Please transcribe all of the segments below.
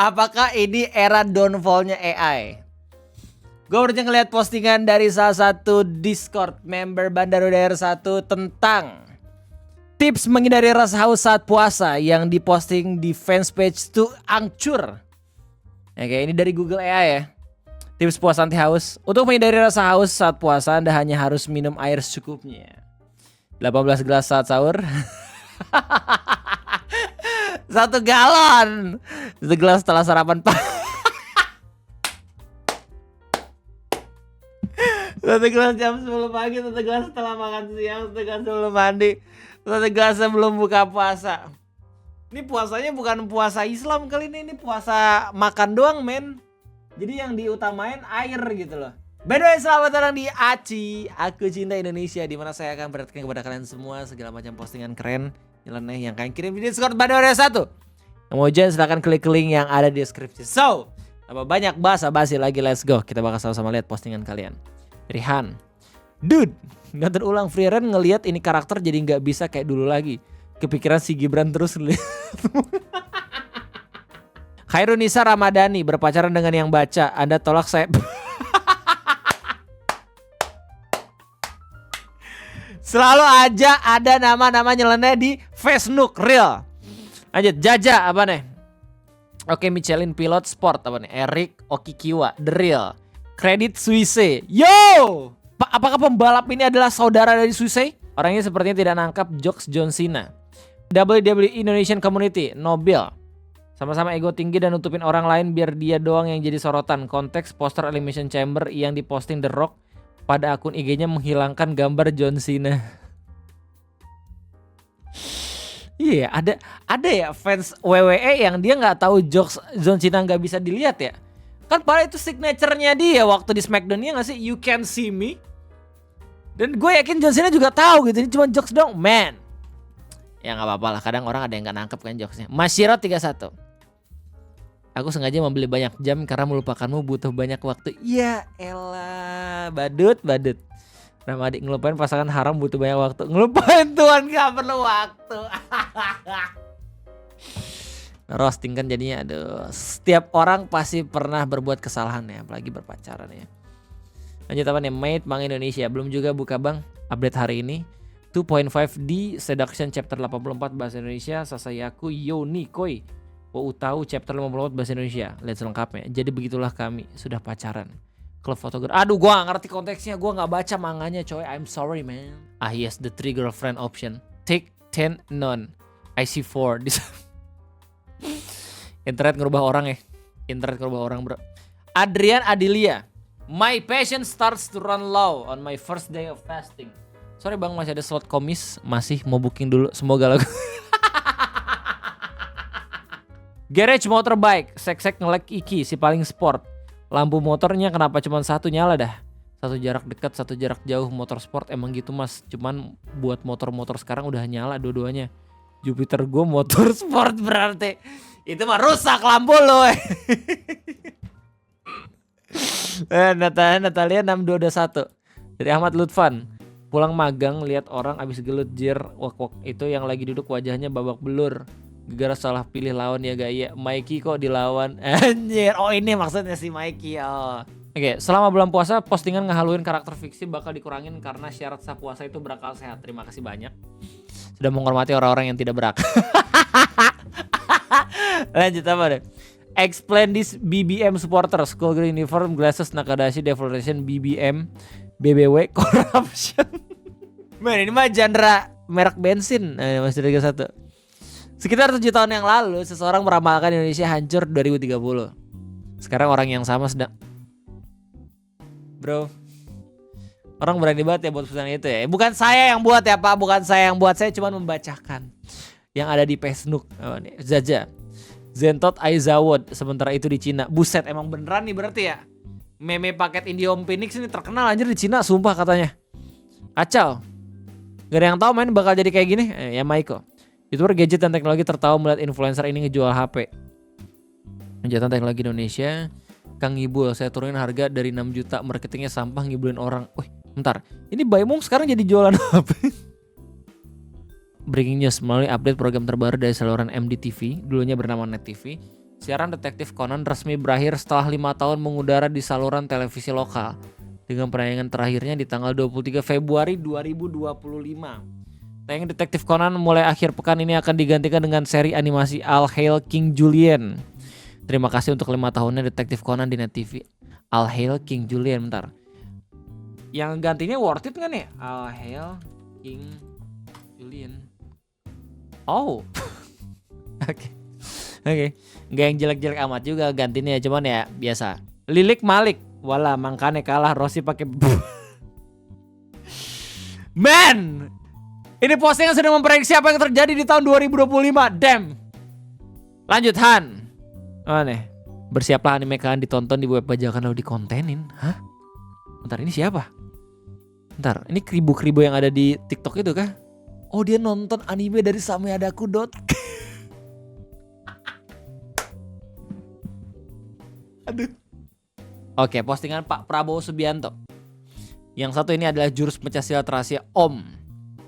Apakah ini era downfall-nya AI? Gue baru ngeliat postingan dari salah satu Discord member Bandar Udara 1 tentang tips menghindari rasa haus saat puasa yang diposting di fanspage tuh angcur. Oke, ini dari Google AI ya. Tips puasa anti haus. Untuk menghindari rasa haus saat puasa, Anda hanya harus minum air secukupnya. 18 gelas saat sahur. 1 galon. 1 gelas setelah sarapan pagi. 1 gelas jam 10 pagi, 1 gelas setelah makan siang, 1 gelas sebelum mandi, 1 gelas sebelum buka puasa. Ini puasanya bukan puasa Islam kali ini puasa makan doang men. Jadi yang diutamain air gitu loh. By the way, selamat datang di Aci, Aku Cinta Indonesia, di mana saya akan perhatikan kepada kalian semua segala macam postingan keren, nyeleneh yang kalian kirim di Discord Bandar Udara 1. Yang mau join silahkan klik link yang ada di deskripsi. So, apa banyak basa-basi lagi, let's go. Kita bakal sama-sama lihat postingan kalian. Rihan, dude, nggak terulang free run ngelihat ini karakter jadi nggak bisa kayak dulu lagi. Kepikiran si Gibran terus. Khairunisa Ramadhani berpacaran dengan yang baca. Anda tolak saya. Selalu aja ada nama-nama nyeleneh di Facebook real. Lanjut, Jaja apa nih? Oke, Michelin Pilot Sport apa nih? Eric Okikiwa The Real. Credit Suisse. Yo! Apakah pembalap ini adalah saudara dari Suisse? Orangnya sepertinya tidak nangkap jokes John Cena. WWE Indonesian Community Nobil. Sama-sama ego tinggi dan nutupin orang lain biar dia doang yang jadi sorotan. Konteks poster Elimination Chamber yang diposting The Rock pada akun IG-nya menghilangkan gambar John Cena. Iya, ada ya fans WWE yang dia nggak tahu jokes John Cena nggak bisa dilihat ya. Kan padahal itu signature-nya dia waktu di Smackdown, ya nggak sih? You can see me. Dan gue yakin John Cena juga tahu gitu. Ini cuma jokes dong, man. Ya nggak apa-apa lah. Kadang orang ada yang nggak nangkep kan jokesnya. Masyiro 31. Aku sengaja membeli banyak jam karena melupakanmu butuh banyak waktu. Ya elah, badut. Ramadi ngelupain pasangan haram butuh banyak waktu. Ngelupain Tuhan gak perlu waktu. Roasting kan jadinya, aduh. Setiap orang pasti pernah berbuat kesalahan ya, apalagi berpacaran ya. Lanjut apa nih? Made Mang Indonesia. Belum juga buka bang. Update hari ini 2.5D Seduction Chapter 84 Bahasa Indonesia. Sasayaku Yoni Koi Wo tahu Chapter 54 Bahasa Indonesia. Lihat selengkapnya. Jadi begitulah kami sudah pacaran. Klub fotografer. Aduh, gua gak ngerti konteksnya. Gua gak baca manganya coy. I'm sorry man. Ah yes, the 3 girlfriend option. Take 10 none. IC4. Internet ngerubah orang ya. Internet ngerubah orang bro. Adrian Adilia. My passion starts to run low on my first day of fasting. Sorry bang, masih ada slot komis. Masih mau booking dulu. Semoga lagu. Garage motorbike. Sek-sek nge-lag Iki si paling sport. Lampu motornya kenapa cuma satu nyala dah. Satu jarak dekat, satu jarak jauh. Motor sport emang gitu mas. Cuman buat motor-motor sekarang udah nyala dua-duanya. Jupiter gue motor sport berarti. Itu mah rusak lampu lo. Natalia 6221 dari Ahmad Lutfan. Pulang magang lihat orang abis gelut jir wak itu yang lagi duduk wajahnya babak belur. Gara salah pilih lawan ya gaya. Mikey kok dilawan. Anjir. Oh ini maksudnya si Mikey. Oh. Oke, selama bulan puasa postingan ngehaluin karakter fiksi bakal dikurangin karena syarat sah puasa itu berakal sehat. Terima kasih banyak. Sudah menghormati orang-orang yang tidak berakal. Lanjut apa deh? Explain this BBM supporter. School Green Uniform Glasses Nakadashi Deforestation BBM BBW Corruption. Man ini mah genre merek bensin. Masih 31. Sekitar 7 tahun yang lalu seseorang meramalkan Indonesia hancur 2030. Sekarang orang yang sama sedang. Bro, orang berani banget ya buat pesan itu ya. Bukan saya yang buat ya pak. Bukan saya yang buat. Saya cuma membacakan yang ada di Facebook. Oh, nih. Zaja Zentot Aizawod. Sementara itu di Cina. Buset emang beneran nih berarti ya. Meme paket Indihome Phoenix ini terkenal anjir di Cina. Sumpah katanya. Kacau. Gak ada yang tahu main bakal jadi kayak gini. Ya Maiko. YouTuber gadget dan teknologi tertawa melihat influencer ini ngejual HP. Kejahatan teknologi Indonesia. Kang Ngibul, saya turunin harga dari 6 juta. Marketingnya sampah ngibulin orang. Wih, bentar. Ini Baimong sekarang jadi jualan HP. Breaking news, melalui update program terbaru dari saluran MDTV, dulunya bernama Net TV. Siaran Detektif Conan resmi berakhir setelah 5 tahun mengudara di saluran televisi lokal, dengan penayangan terakhirnya di tanggal 23 Februari 2025. Tayangan Detektif Conan mulai akhir pekan ini akan digantikan dengan seri animasi All Hail King Julian. Terima kasih untuk 5 tahunnya Detektif Conan di Net TV. All Hail King Julian, bentar. Yang gantinya worth it gak nih? All Hail King Julian. Oh. Oke. Gak yang jelek-jelek amat juga gantinya, cuman ya biasa. Lilik Malik. Walah, makanya kalah Rossi pakai Man! Ini postingan sudah memprediksi apa yang terjadi di tahun 2025. Damn. Lanjut Han. Oh nih. Bersiaplah anime kalian ditonton di web bajakan lalu dikontenin. Hah? Bentar, ini siapa? Bentar, ini kribo-kribo yang ada di TikTok itu kah? Oh, dia nonton anime dari Sameadaku. Aduh. Oke, postingan Pak Prabowo Subianto. Yang satu ini adalah jurus pecah silat rahasia Om.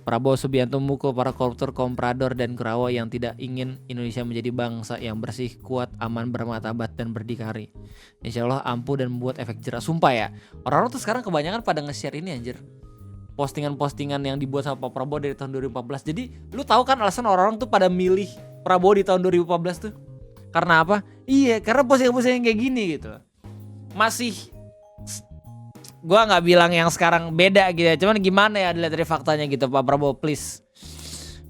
Prabowo Subianto memukul para koruptor, komprador, dan kurawa yang tidak ingin Indonesia menjadi bangsa yang bersih, kuat, aman, bermartabat, dan berdikari. Insya Allah ampuh dan membuat efek jerah. Sumpah ya, orang-orang tuh sekarang kebanyakan pada nge-share ini anjir. Postingan-postingan yang dibuat sama Pak Prabowo dari tahun 2014. Jadi lu tahu kan alasan orang-orang tuh pada milih Prabowo di tahun 2014 tuh? Karena apa? Iya, karena postingan-postingan kayak gini gitu. Masih, gua nggak bilang yang sekarang beda gitu ya. Cuman gimana ya dilihat dari faktanya gitu, Pak Prabowo please.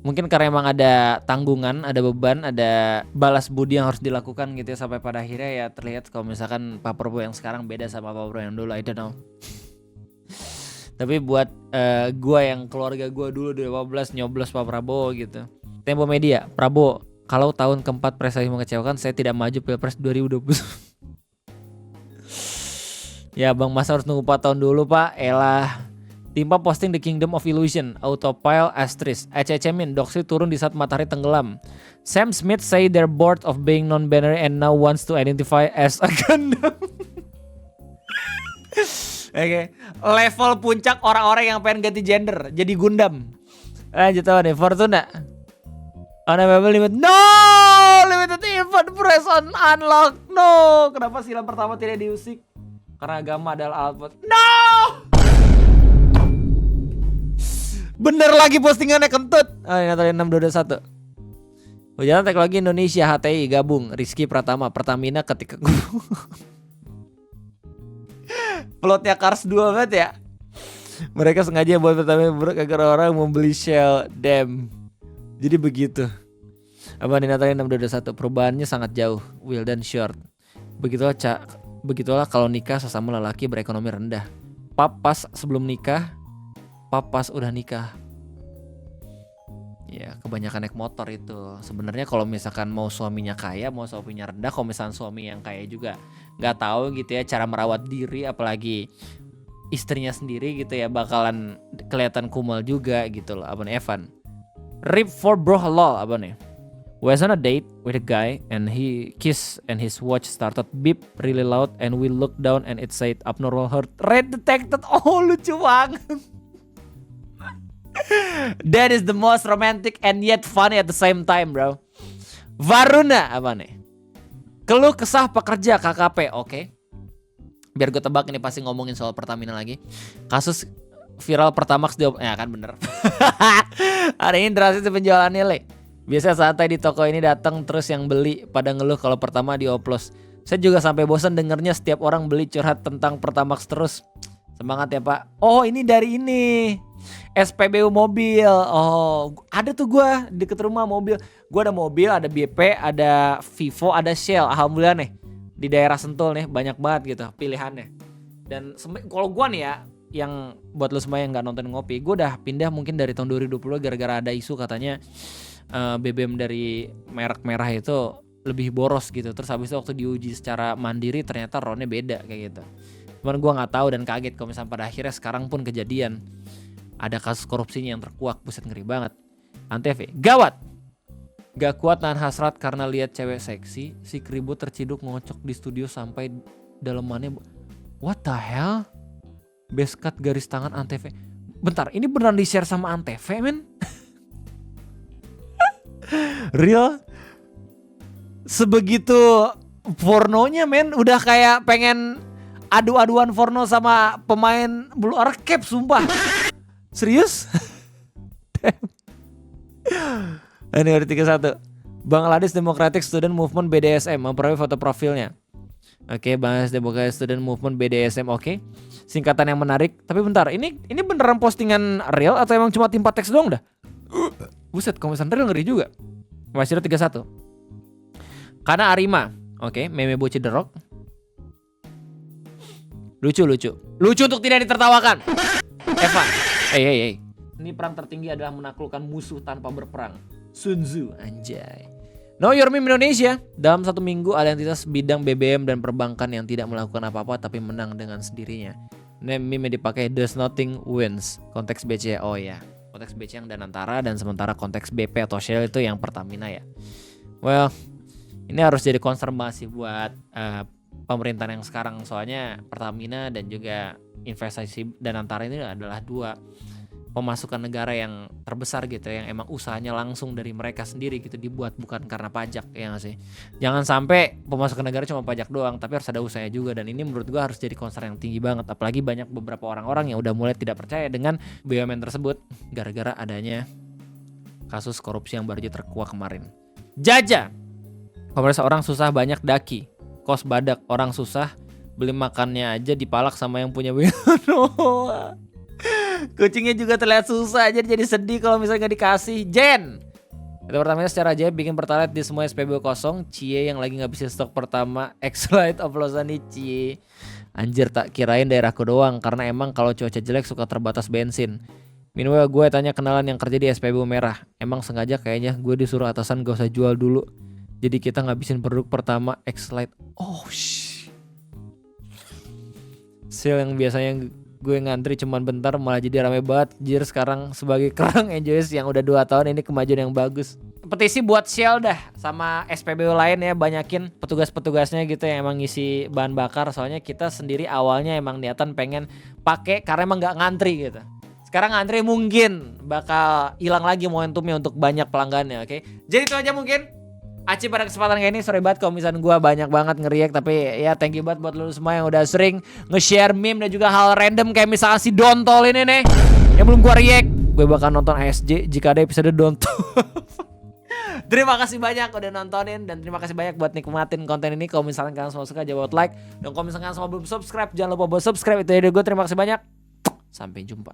Mungkin karena emang ada tanggungan, ada beban, ada balas budi yang harus dilakukan gitu ya. Sampai pada akhirnya ya terlihat kalau misalkan Pak Prabowo yang sekarang beda sama Pak Prabowo yang dulu, I don't know. Tapi buat gua yang keluarga gua dulu 2015 nyoblos Pak Prabowo gitu. Tempo Media, Prabowo, kalau tahun keempat prestasi mengecewakan, saya tidak maju Pilpres 2020. Ya Bang Mas harus nunggu 4 tahun dulu Pak. Elah. Timpa posting The Kingdom of Illusion, Autopile Astris. Min, Doxy turun di saat matahari tenggelam. Sam Smith say they're bored of being non-binary and now wants to identify as a Gundam. Oke. Level puncak orang-orang yang pengen ganti gender jadi Gundam. Lanjut apa nih? Fortuna. Unavailable limit. No! Limited event press on unlock. No! Kenapa silam pertama tidak diusik? Karena agama adalah output. No! Bener lagi postingannya kentut. Ini tadi 6221. Ujian Teknologi Indonesia HTI gabung. Rizky Pratama Pertamina ketika plotnya Cars 2 banget ya. Mereka sengaja buat Pertamina buruk agar orang membeli Shell. Damn. Jadi begitu. Abang Natali 6221. Perubahannya sangat jauh. Will dan short. Begitulah kalau nikah sesama lelaki berekonomi rendah. Pap pas sebelum nikah, pap pas udah nikah. Ya kebanyakan naik motor itu. Sebenarnya kalau misalkan mau suaminya kaya, mau suaminya rendah, kalau misalkan suami yang kaya juga nggak tahu gitu ya cara merawat diri, apalagi istrinya sendiri gitu ya, bakalan kelihatan kumal juga gitu loh. Abang Evan. Rip for bro lol apa nih? Was on a date with a guy and he kissed and his watch started beep really loud and we looked down and it said abnormal heart rate detected. Oh lucu banget. That is the most romantic and yet funny at the same time bro. Varuna apa nih? Keluh kesah pekerja KKP. Oke. Biar gue tebak ini pasti ngomongin soal Pertamina lagi. Kasus viral Pertamax ya kan bener. Hari ini drastis penjualannya le. Biasanya santai di toko ini datang terus yang beli pada ngeluh kalau Pertama dioplos. Saya juga sampai bosan dengernya setiap orang beli curhat tentang Pertamax terus. Semangat ya Pak. Oh ini dari ini SPBU mobil. Oh ada tuh gue deket rumah mobil. Gue ada mobil, ada BP, ada Vivo, ada Shell. Alhamdulillah nih di daerah Sentul nih banyak banget gitu pilihannya. Dan kalau gue nih ya, yang buat lo semua yang nggak nonton ngopi, gue udah pindah mungkin dari tahun 2020 gara-gara ada isu katanya BBM dari merek merah itu lebih boros gitu. Terus habis itu waktu diuji secara mandiri ternyata RON-nya beda kayak gitu. Cuman gue nggak tahu dan kaget kalau misalnya pada akhirnya sekarang pun kejadian ada kasus korupsinya yang terkuak. Buset ngeri banget. Antv gawat. Gak kuat nahan hasrat karena lihat cewek seksi. Si Kribo terciduk ngocok di studio sampai dalemannya. What the hell? Base cut garis tangan Antv. Bentar, ini beneran di share sama Antv men? Real? sebegitu pornonya men, udah kayak pengen adu-aduan porno sama pemain Blue Arcade sumpah. Serius? Ini udah 31. Bangladesh Democratic Student Movement BDSM memperoleh foto profilnya. Oke, Bangladesh Democratic Student Movement BDSM, oke. Singkatan yang menarik. Tapi bentar, ini beneran postingan real atau emang cuma timpa teks doang dah? Buset, komentar real ngeri juga. Masih 31. Karena Arima, oke, meme bocil The Rock. Lucu untuk tidak ditertawakan. Evan, hey. Ini perang tertinggi adalah menaklukkan musuh tanpa berperang. Sun Tzu, anjay. Know Your Meme Indonesia. Dalam 1 minggu ada entitas bidang BBM dan perbankan yang tidak melakukan apa-apa tapi menang dengan sendirinya. Meme yang dipakai does nothing wins. Konteks BC, oh ya. Konteks BC yang Danantara dan sementara konteks BP atau Shell itu yang Pertamina ya. Well, ini harus jadi konfirmasi buat pemerintahan yang sekarang, soalnya Pertamina dan juga investasi Danantara ini adalah 2 pemasukan negara yang terbesar gitu, yang emang usahanya langsung dari mereka sendiri gitu dibuat, bukan karena pajak, ya gak sih? Jangan sampai pemasukan negara cuma pajak doang, tapi harus ada usahanya juga, dan ini menurut gua harus jadi concern yang tinggi banget, apalagi banyak beberapa orang-orang yang udah mulai tidak percaya dengan BUMN tersebut gara-gara adanya kasus korupsi yang baru aja terkuak kemarin. Jaja, pemirsa, orang susah banyak daki, kos badak, orang susah beli makannya aja dipalak sama yang punya BUMN. Kucingnya juga terlihat susah aja, jadi sedih kalau misalnya gak dikasih. Jen, itu pertamanya secara ajaib bikin Pertalite di semua SPBU kosong. Cie yang lagi ngabisin stok pertama X-Lite oplosan nih Cie. Anjir, tak kirain daerahku doang, karena emang kalau cuaca jelek suka terbatas bensin. Meanwhile gue tanya kenalan yang kerja di SPBU merah. Emang sengaja kayaknya gue disuruh atasan gak usah jual dulu, jadi kita ngabisin produk pertama X-Lite. Oh shh. Sale yang biasanya gue ngantri cuman bentar malah jadi rame banget. Jir, sekarang sebagai kerang enjoys yang udah 2 tahun ini kemajuan yang bagus. Petisi buat Shell dah sama SPBU lain ya, banyakin petugas-petugasnya gitu yang emang ngisi bahan bakar. Soalnya kita sendiri awalnya emang niatan pengen pakai karena emang gak ngantri gitu. Sekarang ngantri mungkin bakal hilang lagi momentumnya untuk banyak pelanggannya, oke? Jadi itu aja mungkin Aci pada kesempatan kayak ini. Sorry banget kalau misalnya gue banyak banget ngeriak, tapi ya thank you banget buat lu semua yang udah sering nge-share meme dan juga hal random kayak misalnya si Dontol ini nih yang belum gue react. Gue bakal nonton ASJ jika ada episode Dontol. Terima kasih banyak udah nontonin, dan terima kasih banyak buat nikmatin konten ini. Kalau misalnya kalian semua suka, jangan lupa like, dan kalau misalnya kalian semua belum subscribe, jangan lupa buat subscribe. Itu ya gue, terima kasih banyak. Sampai jumpa.